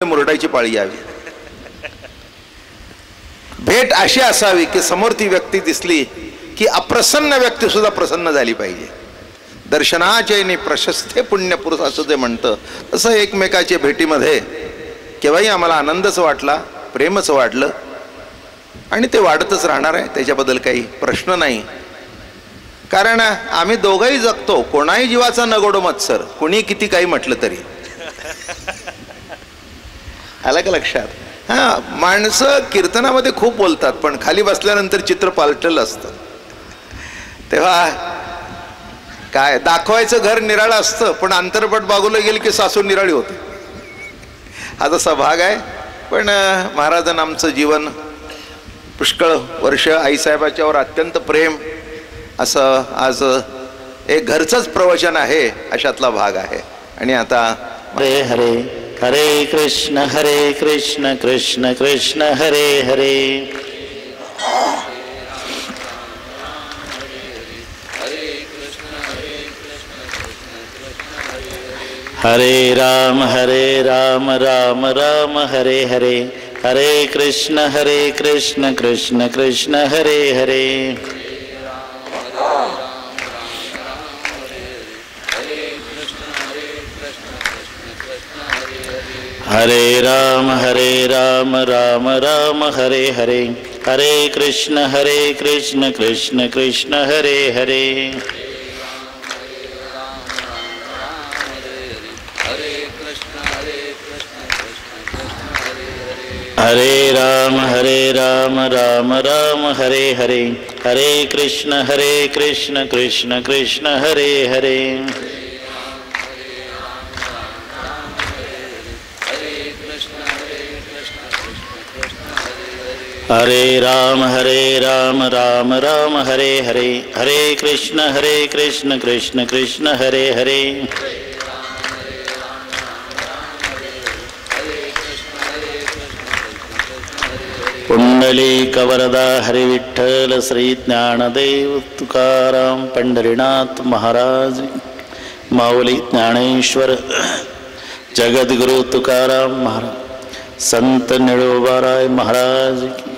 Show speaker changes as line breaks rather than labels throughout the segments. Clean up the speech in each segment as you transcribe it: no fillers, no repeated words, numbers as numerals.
मुरडायची पाळी यावी. भेट अशी असावी की समोर ती व्यक्ती दिसली की अप्रसन्न व्यक्ती सुद्धा प्रसन्न झाली पाहिजे. दर्शनाचे प्रशस्ते पुण्य पुरुष असं जे म्हणतं तसं एकमेकाच्या भेटीमध्ये केव्हाही आम्हाला आनंदच वाटला, प्रेमच वाटलं आणि ते वाढतच राहणार आहे. त्याच्याबद्दल काही प्रश्न नाही. कारण आम्ही दोघंही जगतो. कोणाही जीवाचा नगोडो मत्सर, कोणी किती काही म्हटलं तरी. आलं का लक्षात? हा, माणसं कीर्तनामध्ये खूप बोलतात पण खाली बसल्यानंतर चित्र पालटलं असतं. तेव्हा काय दाखवायचं घर निराळं असतं पण अंतरपट बागुलं गेलं की सासू निराळी होते. हा तसा भाग आहे. पण महाराजांना आमचं जीवन पुष्कळ वर्ष आईसाहेबाच्यावर अत्यंत प्रेम असं आज एक घरचंच प्रवचन आहे अशातला भाग आहे. आणि आता
हरे हरे हरे कृष्ण कृष्ण कृष्ण हरे हरे. हरे राम राम राम हरे हरे. हरे कृष्ण कृष्ण कृष्ण हरे हरे. हरे राम राम राम हरे हरे. हरे कृष्ण कृष्ण कृष्ण हरे हरे. हरे राम राम राम हरे हरे. हरे कृष्ण कृष्ण कृष्ण हरे हरे. हरे राम राम राम हरे हरे. हरे कृष्ण कृष्ण कृष्ण हरे हरे. पुंडलीक वरदा हरि विठ्ठल श्री ज्ञानदेव तुकाराम पंढरीनाथ महाराज. माऊली ज्ञानेश्वर जगद्गुरु तुकाराम महाराज. संत निळोबाराय महाराज की.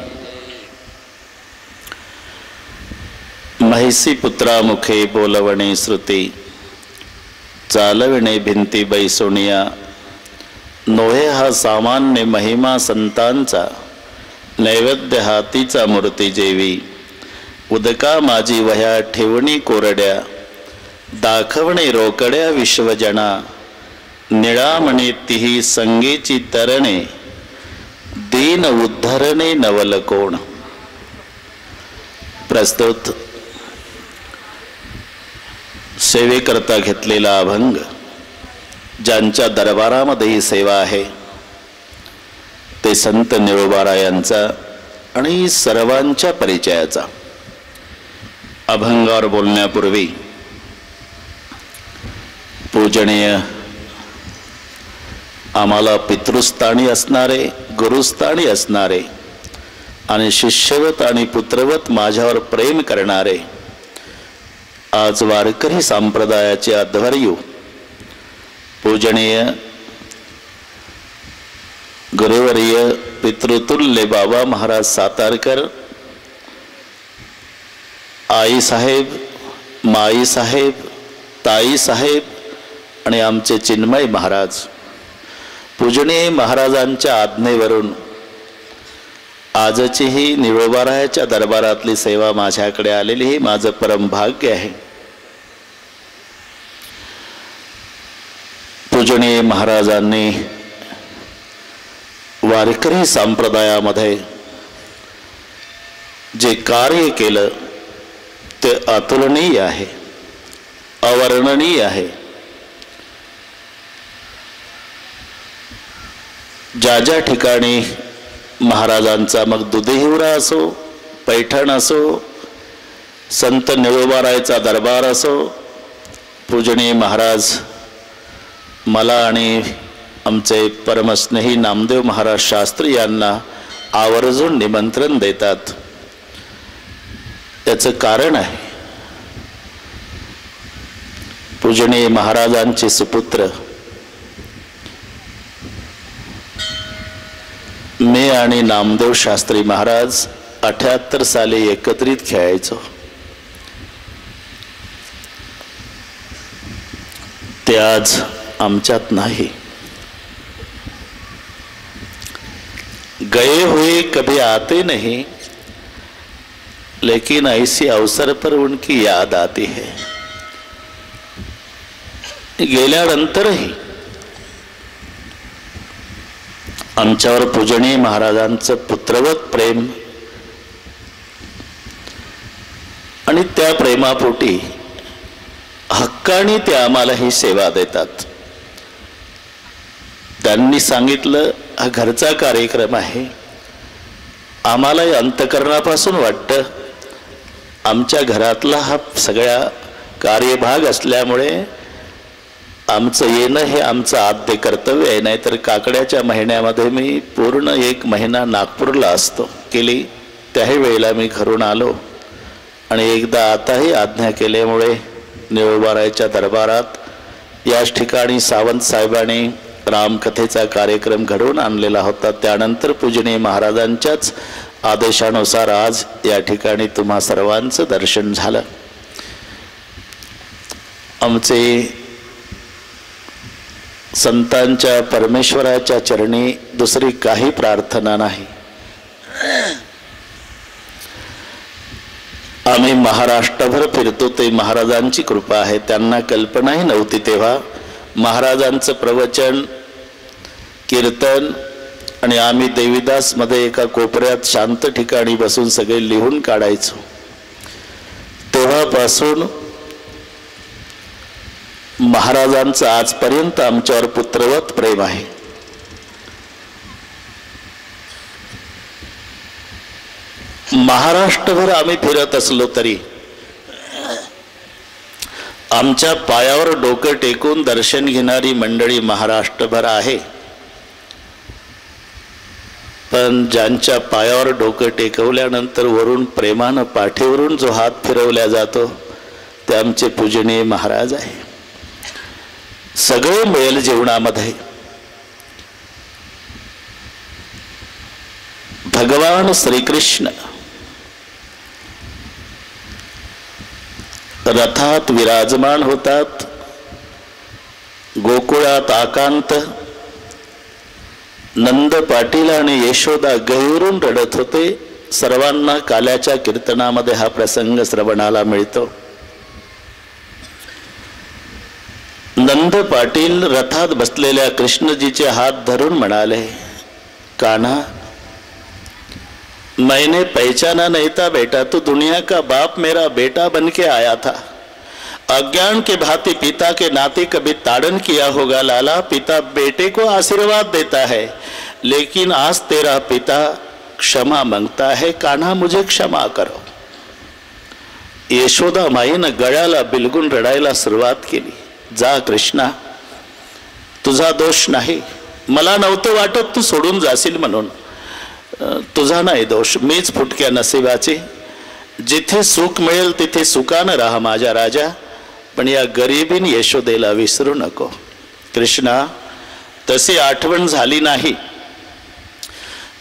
महिसी पुत्रा मुखे बोलवणे श्रुती, चालविणे भिंती बैसोनिया. नोहे हा सामान्य महिमा संतांचा, नैवेद्य हातीचा मूर्ती जेवी. उदका माझी वह्या ठेवणी कोरड्या, दाखवणे रोकड्या विश्वजना. निळामणे तिही संगीची तरणे, दीन उद्धरणे नवल कोण. प्रस्तुत सेवेकरता घेतलेला अभंग, ज्यांच्या दरबारामध्ये ही सेवा आहे ते संत निळोबारायांचा आणि सर्वांच्या परिचयाचा. अभंगावर बोलण्यापूर्वी पूजनीय आम्हाला पितृस्थानी असणारे, गुरुस्थानी असणारे आणि शिष्यवत आणि पुत्रवत माझ्यावर प्रेम करणारे आज वारकरी संप्रदायाचे आध्वर्यू पूजनीय गुरुवर्य पितृतुल्य बाबा महाराज सातारकर, आई साहेब, माई साहेब, ताई साहेब आणि आमचे चिन्मय महाराज. पूजनीय महाराजांच्या आज्ञेवरून आजची ही निळोबारायाच्या दरबारातली सेवा माझ्याकडे आलेली ही माझं परम भाग्य आहे. पूजनीय महाराजांनी वारकरी संप्रदायामध्ये जे कार्य केलं ते अतुलनीय आहे, अवर्णनीय आहे. ज्या ज्या ठिकाणी महाराजांचा मग दुधीहिवरा असो, पैठण असो, संत निळोबारायचा दरबार असो, पूजनीय महाराज मला आणि आमचे परमस्नेही नामदेव महाराज शास्त्री यांना आवर्जून निमंत्रण देतात. त्याचं कारण आहे पूजनीय महाराजांचे सुपुत्र मी आणि नामदेव शास्त्री महाराज 78 साली एकत्रित खेळायचो. ते आज आमच्यात नाही. गए हुए कभी आते नहीं, लेकिन ऐसी अवसर पर उनकी याद आती है. गेल्यानंतरही आमच्यावर पूजनीय महाराजांचं पुत्रवत प्रेम आणि त्या प्रेमापोटी हक्काने ते आम्हाला ही सेवा देतात. त्यांनी सांगितलं, हा घरचा कार्यक्रम आहे. आम्हाला अंतकरणापासून वाटतं आमच्या घरातला हा सगळा कार्यभाग असल्यामुळे आमचं येणं हे आमचं आद्य कर्तव्य आहे. नाहीतर काकड्याच्या महिन्यामध्ये मी पूर्ण 1 महिना नागपूरला असतो. केली त्याही वेळेला मी घरून आलो आणि एकदा आताही आज्ञा केल्यामुळे निळोबारायच्या दरबारात याच ठिकाणी सावंत साहेबांनी रामकथेचा कार्यक्रम घडवून आणलेला होता. त्यानंतर पूजनीय महाराजांच्याच आदेशानुसार आज या ठिकाणी तुम्हा सर्वांचं दर्शन झालं. आमचे संतांच्या परमेश्वराच्या चरणी दुसरी काही प्रार्थना नाही. आम्ही महाराष्ट्रभर फिरतो ते महाराजांची कृपा आहे. त्यांना कल्पनाही नव्हती तेव्हा महाराजांचं प्रवचन, कीर्तन आणि आम्ही देवीदास मध्ये एका कोपऱ्यात शांत ठिकाणी बसून सगळे लिहून काढायचो. तेव्हापासून महाराजांचं आजपर्यंत आमच्यावर पुत्रवत प्रेम आहे. महाराष्ट्रभर आम्ही फिरत असलो तरी आमच्या पायावर डोकं टेकून दर्शन घेणारी मंडळी महाराष्ट्रभर आहे. पण ज्यांच्या पायावर डोकं टेकवल्यानंतर वरून प्रेमानं पाठीवरून जो हात फिरवला जातो ते आमचे पूजनीय महाराज आहे. सगळे मिळेल जीवनामध्ये. भगवान श्रीकृष्ण रथात विराजमान होतात. गोकुळात आकांत नंद पाटील आणि यशोदा गहिरून रडत होते. सर्वांना काल्याच्या कीर्तनामध्ये हा प्रसंग श्रवणाला मिळतो. नंद पाटील रथात बसलेल्या कृष्णजीचे हात धरून म्हणाले, कान्हा, मैंने पहचाना नहीं था बेटा, तू दुनिया का बाप मेरा बेटा बन के आया था. अज्ञान के भांति पिता के नाते कभी ताड़न किया होगा लाला. पिता बेटे को आशीर्वाद देता है, लेकिन आज तेरा पिता क्षमा मांगता है. कान्हा, मुझे क्षमा करो. यशोदा माईनं गळ्याला बिलगून रडायला सुरुवात केली. जा कृष्णा, तुझा दोष नाही. मला नव्हतं वाटत तू सोडून जाशील म्हणून. तुझा नाही दोष, मीच फुटक्या नशिबाचे. जिथे सुख मिळेल तिथे सुखानं राहा माझ्या राजा, पण या गरीबीन यशोदेला विसरू नको. कृष्णा, तशी आठवण झाली नाही.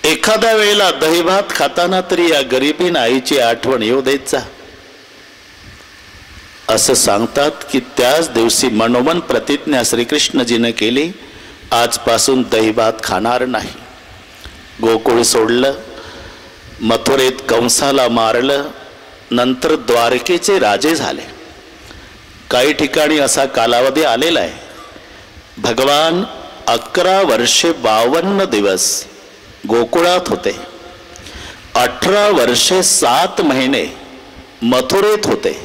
एखाद्या वेळेला दहीभात खाताना तरी या गरीबीन आईची आठवण येऊ देत जा. असं सांगतात की त्याच दिवशी मनोमन प्रतिज्ञा श्रीकृष्णजीने केली, आजपासून दहीभात खाणार नाही. गोकुळ सोडलं, मथुरेत कंसाला मारलं, नंतर द्वारकेचे राजे झाले. काही ठिकाणी असा कालावधी आलेला आहे. भगवान 11 वर्षे 52 दिवस गोकुळात होते. 18 वर्षे 7 महिने मथुरेत होते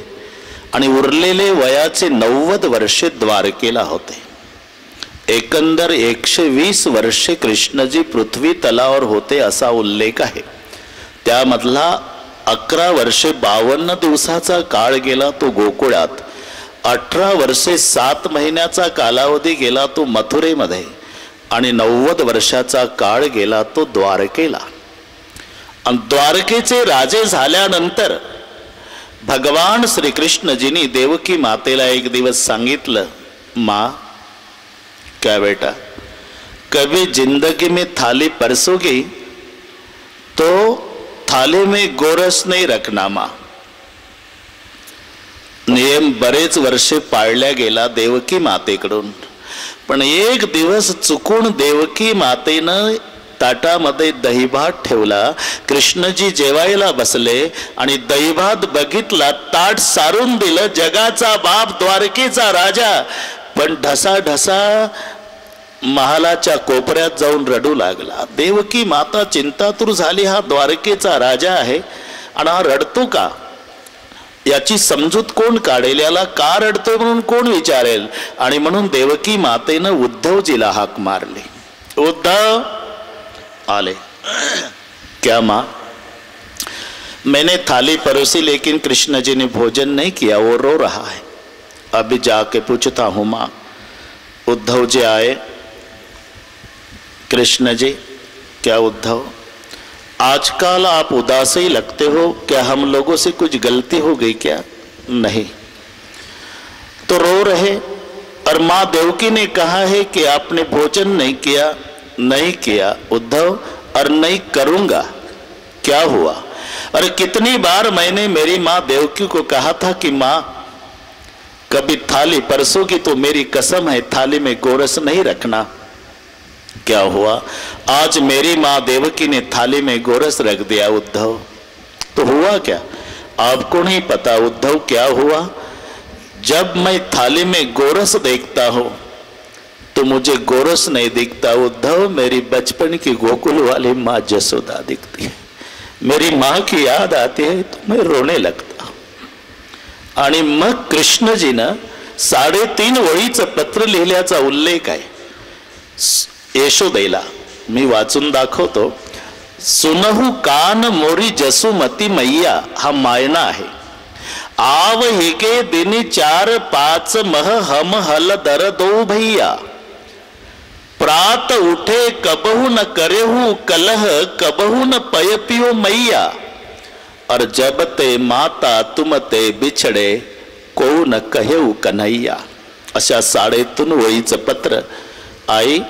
आणि उरलेले वयाचे 90 वर्षे द्वारकेला होते. एकंदर 120 वर्षे कृष्णजी पृथ्वी तलावर होते असा उल्लेख आहे. त्यामधला 11 वर्षे 52 दिवसाचा काळ गेला तो गोकुळात. 18 वर्षे 7 महिन्याचा कालावधी गेला तो मथुरेमध्ये आणि 90 वर्षाचा काळ गेला तो द्वारकेला. आणि द्वारकेचे राजे झाल्यानंतर भगवान श्रीकृष्णजींनी देवकी मातेला एक दिवस सांगितलं, माँ, क्या बेटा, कभी जिंदगी में थाली परसोगी तो थाली में गोरस नहीं रखना माँ. नियम बरेच वर्षे पाळल्या गेला देवकी मातेकडून. पण एक दिवस चुकून देवकी मातेनं ताटामध्ये दहीभात ठेवला. कृष्णजी जेवायला बसले आणि दहीभात बघितला, ताट सारून दिलं. जगाचा बाप, द्वारकेचा राजा, पण ढसा ढसा महालाच्या कोपऱ्यात जाऊन रडू लागला. देवकी माता चिंतातूर झाली, हा द्वारकेचा राजा आहे आणि हा रडतो का, याची समजूत कोण काढेल, याला का रडतोय म्हणून कोण विचारेल. आणि म्हणून देवकी मातेनं उद्धवजीला हाक मारली. उद्धव आले. क्या माँ? मैंने थाली परोसी लेकिन कृष्ण जी ने भोजन नहीं किया, वो रो रहा है. अभी जाके पूछता हूँ माँ. उद्धव जी आए. कृष्ण जी, क्या उद्धव, आजकल आप उदास ही लगते हो, क्या हम लोगों से कुछ गलती हो गई क्या? नहीं. तो रो रहे, और माँ देवकी ने कहा है कि आपने भोजन नहीं किया. नहीं किया उद्धव, और नहीं करूंगा. क्या हुआ? और कितनी बार मैंने मेरी माँ देवकी को कहा था कि माँ कभी थाली परसोगी तो मेरी कसम है थाली में गोरस नहीं रखना. क्या हुआ? आज मेरी माँ देवकी ने थाली में गोरस रख दिया उद्धव. तो हुआ क्या? आपको नहीं पता उद्धव क्या हुआ? जब मैं थाली में गोरस देखता हूं तो मुझे गोरस नहीं दिखता उद्धव, मेरी बचपन की गोकुल वाली माँ जसोदा दिखती है. मेरी माँ की याद आती है तो मैं रोने लगता हूं. आणि मग कृष्णजीनं 3.5 ओळीचं पत्र लिहिल्याचा उल्लेख आहे यशोदेला. मी वाचून दाखवतो. सुनहु कान मोरी जसुमती मैया, हा मायना आहे. आव हिके दिनी 4-5 मह हम हल दर दो भैया. प्रात उठे कबहु न करेहु कलह, कबहु न पय पियो मैया. और जब ते माता तुम ते बिछड़े, को न कहेऊ कन्हैया. अशा 3.5 ओळीचं पत्र. आई,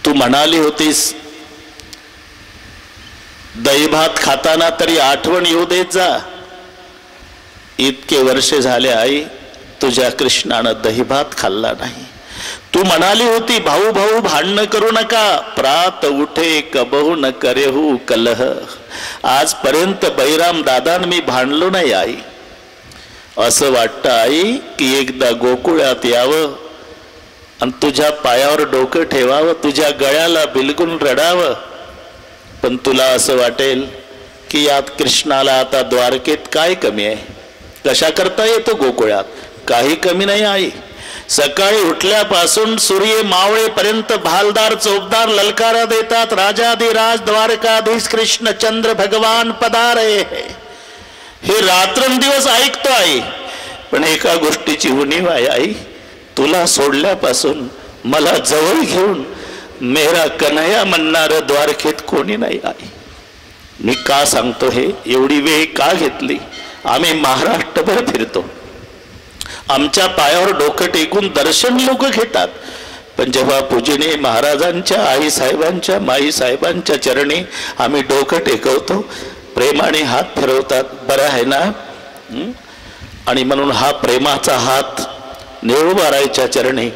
तू म्हणाली होतीस दही भात खाताना तरी आठवण येऊ देत जा. इतके वर्षे झाले आई, तुझ्या कृष्णानं दही भात खाल्ला नाही. तू म्हणाली होती भाऊ भाऊ भांडण करू नका, प्रात उठे कबहू न करेहू कलह. आजपर्यंत बैराम दादान मी भांडलो नाही आई. असं वाटतं आई की एकदा गोकुळात यावं आणि तुझ्या पायावर डोकं ठेवावं, तुझ्या गळ्याला बिलगून रडावं. पण तुला असं वाटेल की यात कृष्णाला आता द्वारकेत काय कमी आहे, कशा करता येतो गोकुळात. काही कमी नाही आई. सकाळी उठल्यापासून सूर्य मावळेपर्यंत भालदार चौकदार ललकारा देतात, राजाधिराज द्वारकाधीश कृष्णचंद्र भगवान पधारे. हे रात्रंदिवस ऐकतो आई. पण एका गोष्टीची उणीव आहे आई, तुला सोडल्यापासून मला जवळ घेऊन मेरा कन्हैया म्हणणारं द्वारकेत कोणी नाही आई. मी का सांगतो हे, एवढी वेळ का घेतली? आम्ही महाराष्ट्रभर फिरतो, आमच्या पायावर डोकं टेकून दर्शन लोक घेतात. पण जेव्हा पूजनीय महाराजांच्या आई साहेबांच्या माई साहेबांच्या चरणी आम्ही डोकं टेकवतो, प्रेमाने हात फिरवतात, बरं आहे ना. आणि म्हणून हा प्रेमाचा हात नेळूबारायच्या चरणी,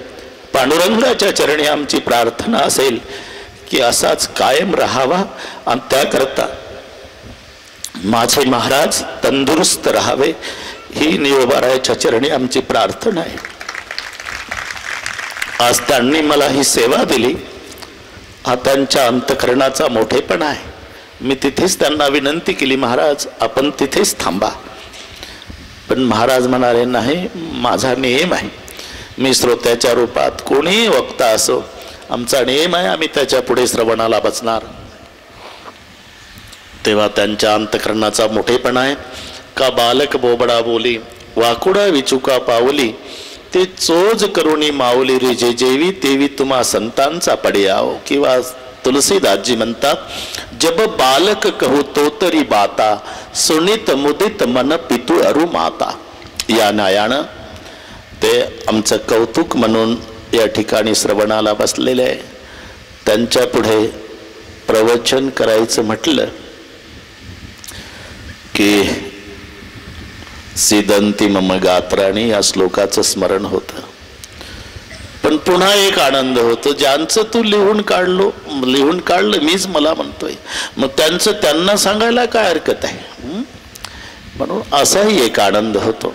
पांडुरंगाच्या चरणी आमची प्रार्थना असेल की असाच कायम राहावा. आणि त्याकरता माझे महाराज तंदुरुस्त राहावे, ही नेळूबारायच्या चरणी आमची प्रार्थना आहे. आज त्यांनी मला ही सेवा दिली, हा त्यांच्या अंतःकरणाचा मोठेपणा आहे. मी तिथेच त्यांना विनंती केली, महाराज आपण तिथेच थांबा. पण महाराज म्हणाले नाही, माझा नियम आहे, मी श्रोत्याच्या रूपात कोणीही वक्ता असो, आमचा नियम आहे, आम्ही त्याच्या पुढे श्रवणाला बसणार. तेव्हा त्यांच्या अंतःकरणाचा मोठेपणा आहे. का बालक बोबडा बोली, वाकुडा विचुका पावली, ते चोज करुणी माऊली रे जे जेवी तेवी तुम्हा संतांचा पडियाव. किंवा तुलसीदासजी म्हणतात, जब बालक कहू तो तरी बाता, सुनित मुदित मन पितू अरु माता. या नायानं ते आमचं कौतुक म्हणून या ठिकाणी श्रवणाला बसलेले आहे. त्यांच्या पुढे प्रवचन करायचं म्हटलं की सिदंती मम गात्राणी या श्लोकाचं स्मरण होतं. पण पुन्हा एक आनंद होतो, ज्यांचं तू लिहून काढलं मीच मला म्हणतोय, मग त्यांचं त्यांना सांगायला काय हरकत आहे. म्हणून असाही एक आनंद होतो.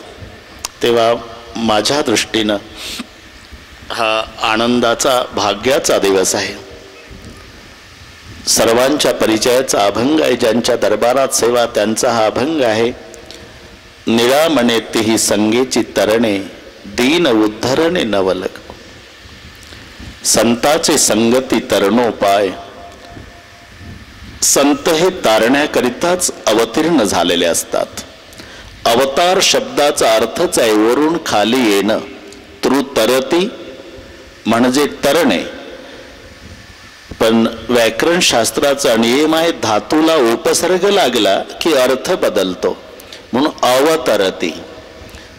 तेव्हा माझ्या दृष्टीनं हा आनंदाचा भाग्याचा दिवस आहे. सर्वांच्या परिचयाचा अभंग आहे. ज्यांच्या दरबारात सेवा त्यांचा हा अभंग आहे. निळामणे ही संगेची तरणे, दीन उद्धरणे नवलक. संताचे संगती तरणोपाय. संत हे तारण्याकरिताच अवतीर्ण झालेले असतात. अवतार शब्दाचा अर्थच आहे वरून खाली येणं. तरती म्हणजे तरणे. पण व्याकरण शास्त्राचा नियम आहे, धातूला उपसर्ग लागला की अर्थ बदलतो. म्हणून अवतरती.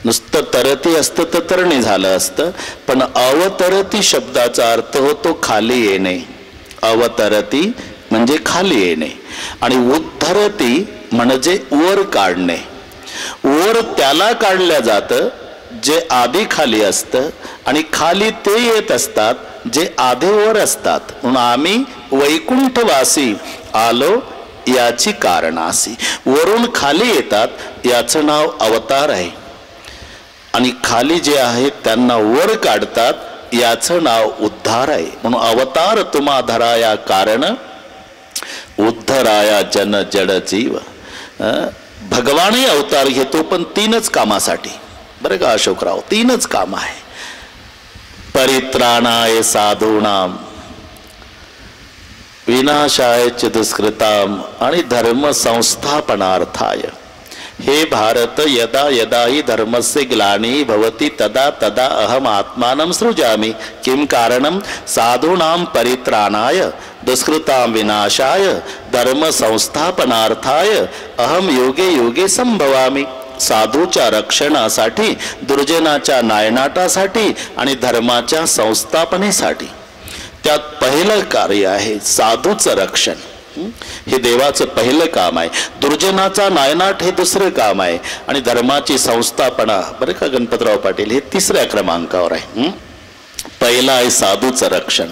नुसतं तरती असतं तर तरणे झालं असतं, पण अवतरती शब्दाचा अर्थ होतो खाली येणे. अवतरती म्हणजे खाली येणे. आणि उद्धरती म्हणजे वर काढणे. वर त्याला काढल्या जातं जे आधी खाली असतं, आणि खाली ते येत असतात जे आधी वर असतात. म्हणून आम्ही वैकुंठवासी आलो याची कारणासी. वरून खाली येतात याचं नाव अवतार आहे, आणि खाली जे आहेत त्यांना वर काढतात याचं नाव उद्धार आहे. म्हणून अवतार तुम्हा धराया कारण, उद्धराया जन जड जीव. भगवानही अवतार घेतो, पण 3च कामासाठी. बरं का अशोकराव, 3च काम आहे. परित्राणाय साधूनाम, विनाशाय च दुष्कृताम, आणि धर्म संस्थापनार्थाय. हे भारत यदा यदा हि धर्मस्य ग्लानी भवति तदा तदा अहम आत्मानं सृजामि. किं कारणं? साधूनां परित्राणाय, दुष्कृतां विनाशाय, धर्म संस्थापनार्थाय अहम योगे योगे संभवामि. साधूच्या रक्षणासाठी, दुर्जनाच्या नायनाटासाठी आणि धर्माच्या संस्थापनेसाठी. त्यात पहिलं कार्य आहे साधूचं रक्षण. हे देवाचं पहिलं काम आहे. दुर्जनाचा नायनाट हे दुसरं काम आहे, आणि धर्माची संस्थापना, बरं का गणपतराव पाटील, हे 3ऱ्या क्रमांकावर आहे. पहिलं आहे साधूचं रक्षण.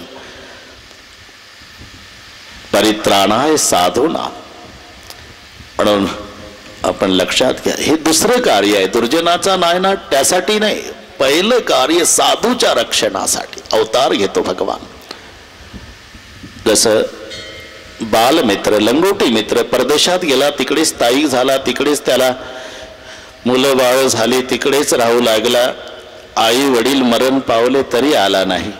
परित्राणाय साधूना. म्हणून आपण लक्षात घ्या, हे दुसरं कार्य आहे. दुर्जनाचा नायनाट त्यासाठी नाही, पहिलं कार्य साधूच्या रक्षणासाठी अवतार घेतो भगवान. जसं बालमित्र, लंगोटी मित्र परदेशात गेला, तिकडेच स्थायिक झाला, तिकडेच त्याला मुलं बाळ झाली, तिकडेच राहू लागला. आई वडील मरण पावले तरी आला नाही.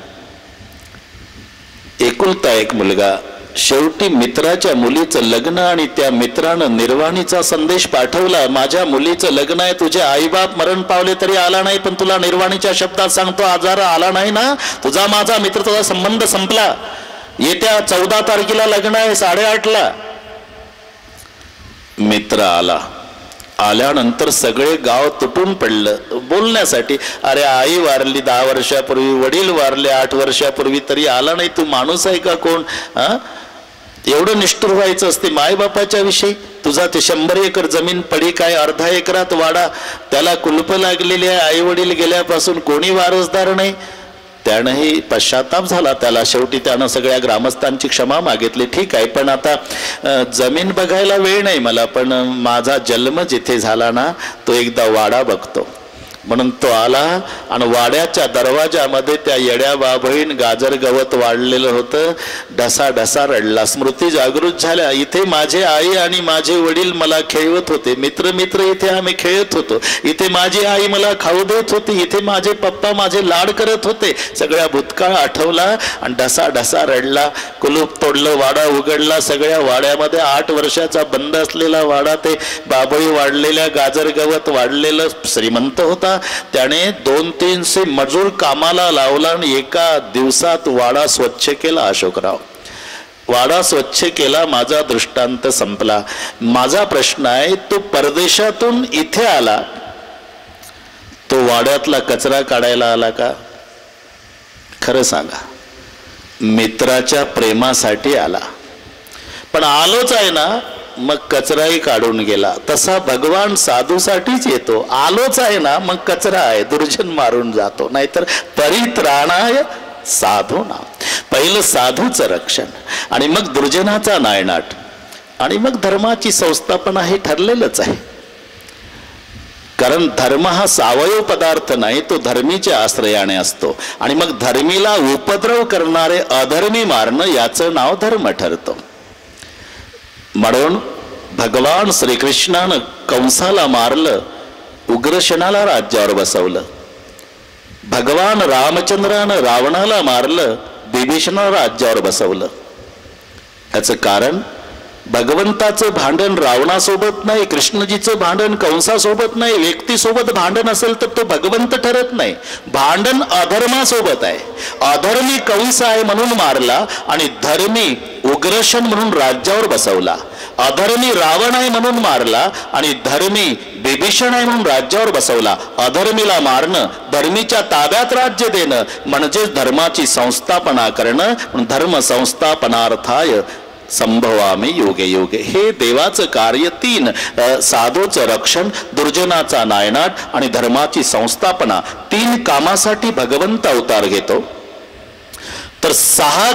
एकुलता एक मुलगा. शेवटी मित्राच्या मुलीचं लग्न, आणि त्या मित्रानं निर्वाणीचा संदेश पाठवला, माझ्या मुलीचं लग्न आहे, तुझे आईबाप मरण पावले तरी आला नाही, पण तुला निर्वाणीच्या शब्दात सांगतो, आजार आला नाही ना, तुझा माझा मित्र, तुझा संबंध संपला. येत्या 14 तारखेला लग्न आहे, 8:30ला. मित्र आला. आल्यानंतर सगळे गाव तुटून पडलं बोलण्यासाठी. अरे आई वारली 10 वर्षापूर्वी, वडील वारले 8 वर्षापूर्वी, तरी आला नाही. तू माणूस आहे का कोण? एवढं निष्ठुर व्हायचं असते मायबापाच्या विषयी. तुझा ते 100 एकर जमीन पडी काय, अर्धा एकरात वाडा, त्याला कुलप लागलेली आहे, आई वडील गेल्यापासून कोणी वारसदार नाही. त्यानंही पश्चाताप झाला त्याला. शेवटी त्यानं सगळ्या ग्रामस्थांची क्षमा मागितली. ठीक आहे, पण आता जमीन बघायला वेळ नाही मला, पण माझा जन्म जिथे झाला ना, तो एकदा वाडा बघतो. म्हणून तो आला, आणि वाड्याच्या दरवाजामध्ये त्या येड्या बाबळीन गाजर गवत वाढलेलं होतं. ढसा ढसा रडला. स्मृती जागृत झाल्या. इथे माझे आई आणि माझे वडील मला खेळवत होते, मित्र मित्र इथे आम्ही खेळत होतो, इथे माझी आई मला खाऊ देत होती, इथे माझे पप्पा माझे लाड करत होते. सगळ्या भूतकाळ आठवला आणि ढसा ढसा रडला. कुलूप तोडलं, वाडा उघडला. सगळ्या वाड्यामध्ये 8 वर्षाचा बंद असलेला वाडा, ते बाबळी वाढलेल्या गाजर गवत वाढलेलं श्रीमंत होता. त्याने 200-300 मजूर कामाला लावला आणि एका दिवसात वाडा स्वच्छ केला. अशोकराव, वाडा स्वच्छ केला. माझा दृष्टांत संपला. माझा प्रश्न आहे, तो परदेशातून इथे आला, तो वाड्यातला कचरा काढायला आला का? खरं सांगा. मित्राच्या प्रेमासाठी आला. पण आलोच आहे ना मग कचराही काढून गेला. तसा भगवान साधूसाठीच येतो. आलोच आहे ना मग कचरा आहे, दुर्जन मारून जातो. नाहीतर परित्राणाय साधू ना, पहिलं साधूचं रक्षण आणि मग दुर्जनाचा नायनाट आणि मग धर्माची संस्थापना हे ठरलेलंच आहे. कारण धर्म हा सावयव पदार्थ नाही, तो धर्मीच्या आश्रयाने असतो. आणि मग धर्मीला उपद्रव करणारे अधर्मी मारणं याचं नाव धर्म ठरतं. म्हणून भगवान श्रीकृष्णानं कंसाला मारलं, उग्रसेनाला राज्यावर बसवलं. भगवान रामचंद्रानं रावणाला मारलं, बिभीषणाला राज्यावर बसवलं. याचं कारण भगवंताचं भांडण रावणासोबत नाही, कृष्णजीचं भांडण कंसासोबत नाही. व्यक्तीसोबत भांडण असेल तर तो भगवंत ठरत नाही. भांडण अधर्मासोबत आहे. अधर्मी कंस आहे म्हणून मारला आणि धर्मी उग्रसेन म्हणून राज्यावर बसवला. अधर्मी रावण आहे म्हणून मारला आणि धर्मी बिभीषण आहे म्हणून राज्यावर बसवला. अधर्मीला मारणं, धर्मीच्या ताब्यात राज्य देणं म्हणजे धर्माची संस्थापना करणं. धर्म संस्थापनार्थाय संभवामी योगे योगे, हे देवाचं कार्य. 3 साधूचं रक्षण, दुर्जनाचा नायनाट आणि धर्माची संस्थापना. 3 कामासाठी भगवंत अवतार घेतो. तर 6